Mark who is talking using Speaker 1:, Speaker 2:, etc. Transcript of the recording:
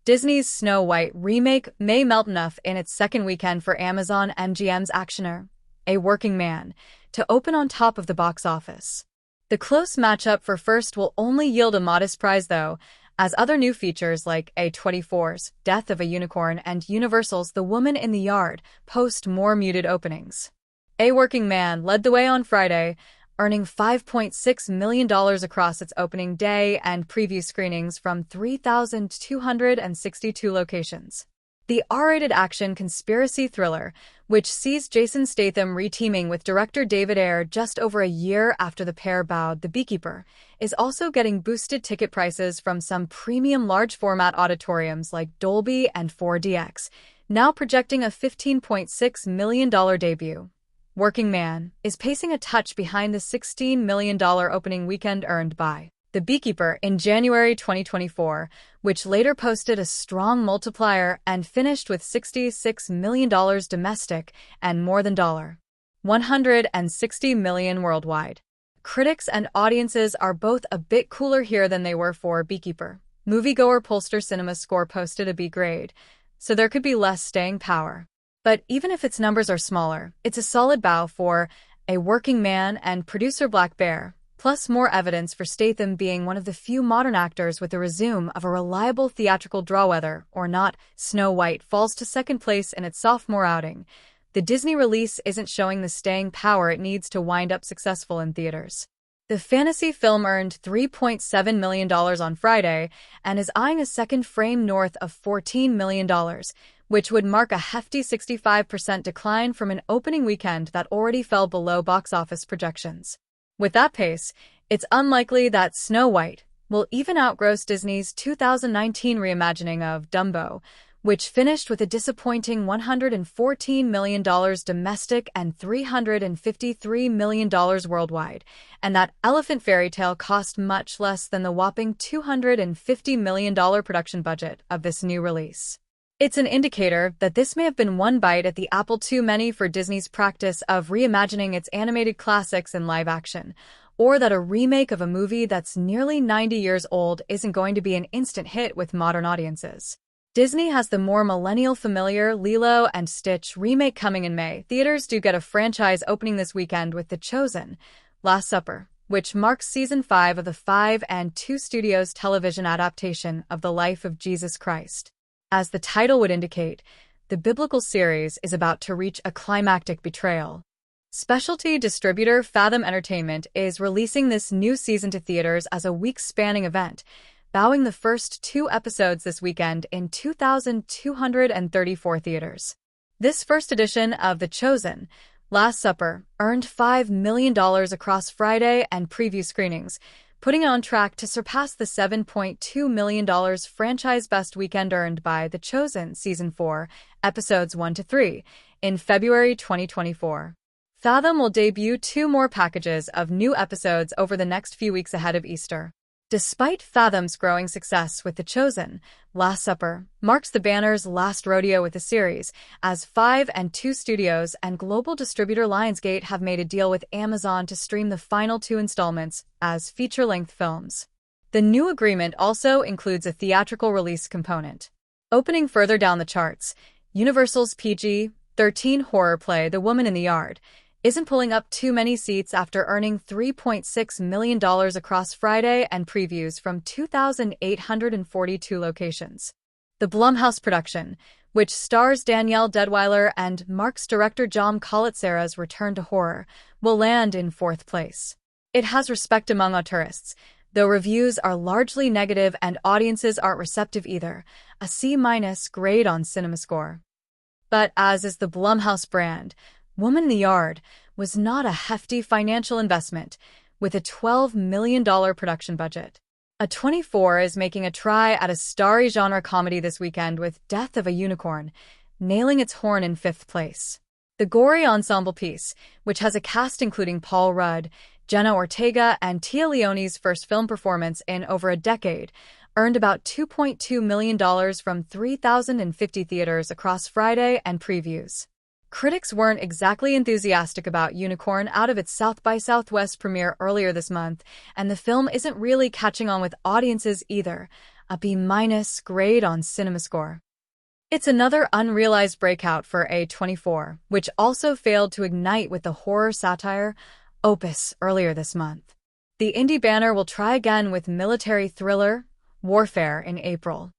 Speaker 1: Disney's Snow White remake may melt enough in its second weekend for Amazon MGM's actioner, A Working Man, to open on top of the box office. The close matchup for first will only yield a modest prize, though, as other new features like A24's Death of a Unicorn and Universal's The Woman in the Yard post more muted openings. A Working Man led the way on Friday, earning $5.6 million across its opening day and preview screenings from 3,262 locations. The R-rated action conspiracy thriller, which sees Jason Statham reteaming with director David Ayer just over a year after the pair bowed The Beekeeper, is also getting boosted ticket prices from some premium large-format auditoriums like Dolby and 4DX, now projecting a $15.6 million debut. Working Man is pacing a touch behind the $16 million opening weekend earned by The Beekeeper in January 2024, which later posted a strong multiplier and finished with $66 million domestic and more than $160 million worldwide. Critics and audiences are both a bit cooler here than they were for Beekeeper. Moviegoer Polster Cinema Score posted a B grade, so there could be less staying power. But even if its numbers are smaller, it's a solid bow for A Working Man and producer Black Bear, plus more evidence for Statham being one of the few modern actors with a resume of a reliable theatrical draw. Whether or not Snow White falls to second place in its sophomore outing, the Disney release isn't showing the staying power it needs to wind up successful in theaters. The fantasy film earned $3.7 million on Friday and is eyeing a second frame north of $14 million, which would mark a hefty 65% decline from an opening weekend that already fell below box office projections. With that pace, it's unlikely that Snow White will even outgross Disney's 2019 reimagining of Dumbo, which finished with a disappointing $114 million domestic and $353 million worldwide, and that Elephant Fairy Tale cost much less than the whopping $250 million production budget of this new release. It's an indicator that this may have been one bite at the apple too many for Disney's practice of reimagining its animated classics in live action, or that a remake of a movie that's nearly 90 years old isn't going to be an instant hit with modern audiences. Disney has the more millennial familiar Lilo and Stitch remake coming in May. Theaters do get a franchise opening this weekend with The Chosen, Last Supper, which marks season 5 of the 5 and 2 Studios television adaptation of the life of Jesus Christ. As the title would indicate, the biblical series is about to reach a climactic betrayal. Specialty distributor Fathom Entertainment is releasing this new season to theaters as a week-spanning event, bowing the first 2 episodes this weekend in 2,234 theaters. This first edition of The Chosen, Last Supper, earned $5 million across Friday and preview screenings, putting it on track to surpass the $7.2 million franchise best weekend earned by The Chosen Season 4, Episodes 1-3, in February 2024. Fathom will debut 2 more packages of new episodes over the next few weeks ahead of Easter. Despite Fathom's growing success with The Chosen, Last Supper marks the banner's last rodeo with the series, as 5 and 2 Studios and global distributor Lionsgate have made a deal with Amazon to stream the final 2 installments as feature-length films. The new agreement also includes a theatrical release component. Opening further down the charts, Universal's PG-13 horror play The Woman in the Yard isn't pulling up too many seats after earning $3.6 million across Friday and previews from 2,842 locations. The Blumhouse production, which stars Danielle Deadwyler and marks director John Collatsera's return to horror, will land in 4th place. It has respect among auteurists, though reviews are largely negative and audiences aren't receptive either, a C- grade on CinemaScore. But as is the Blumhouse brand, Woman in the Yard was not a hefty financial investment, with a $12 million production budget. A24 is making a try at a starry genre comedy this weekend with Death of a Unicorn, nailing its horn in 5th place. The gory ensemble piece, which has a cast including Paul Rudd, Jenna Ortega, and Tia Leone's first film performance in over a decade, earned about $2.2 million from 3,050 theaters across Friday and previews. Critics weren't exactly enthusiastic about Unicorn out of its South by Southwest premiere earlier this month, and the film isn't really catching on with audiences either, a B- grade on CinemaScore. It's another unrealized breakout for A24, which also failed to ignite with the horror satire Opus earlier this month. The indie banner will try again with military thriller Warfare in April.